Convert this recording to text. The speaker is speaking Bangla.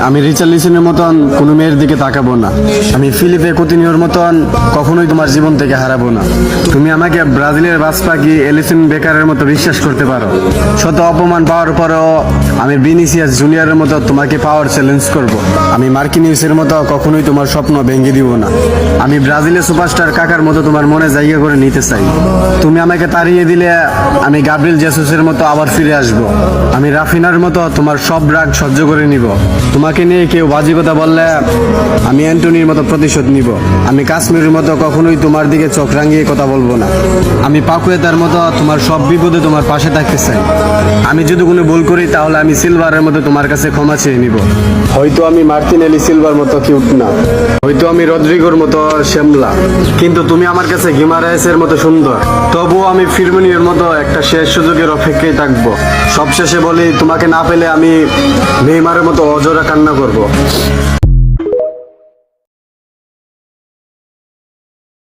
আমি রিচার্লিসনের মতন কোনো মেয়ের দিকে তাকাবো না। আমি ফিলিপে কুতিনিওর মতন কখনোই তোমার জীবন থেকে হারাবো না। তুমি আমাকে ব্রাজিলের বাস পাখি এলিসন বেকারের মতো বিশ্বাস করতে পারো। শত অপমান পাওয়ার পরেও আমি ভিনিসিয়াস জুনিয়রের মতো তোমাকে পাওয়ার চ্যালেঞ্জ করব। আমি মার্কিনিউসের মতো কখনোই তোমার স্বপ্ন ভেঙে দিব না। আমি ব্রাজিলের সুপারস্টার কাকার মতো তোমার মনে জায়গা করে নিতে চাই। তুমি আমাকে তাড়িয়ে দিলে আমি গাব্রিয়েল জেসুসের মতো আবার ফিরে আসব। আমি রাফিনার মতো তোমার সব রাগ সহ্য করে নিব। তোমাকে নিয়ে কেউ বাজে কথা বললে আমি অ্যান্টনির মতো প্রতিশোধ নিব। আমি কাশ্মীরের মতো কখনোই তোমার দিকে চোখ রাঙিয়ে কথা বলবো না। আমি পাকুয়েতার মতো তোমার সব বিপদে তোমার পাশে থাকতে চাই। আমি যদি কোনো ভুল করি তাহলে আমি সিলভারের মতো তোমার কাছে ক্ষমা চেয়ে নিব। হয়তো আমি মার্টিনেলি সিলভার মতো কিউট না, হয়তো আমি রদ্রিগোর মতো শ্যামলা, কিন্তু তুমি আমার কাছে গিমারায়েসের মতো সুন্দর। তবুও আমি ফিরমিনিওর মতো একটা শেষ সুযোগের অপেক্ষায় থাকবো। সবশেষে বলি, তোমাকে না পেলে আমি নেইমারের মতো অজোড়া কান্না করব।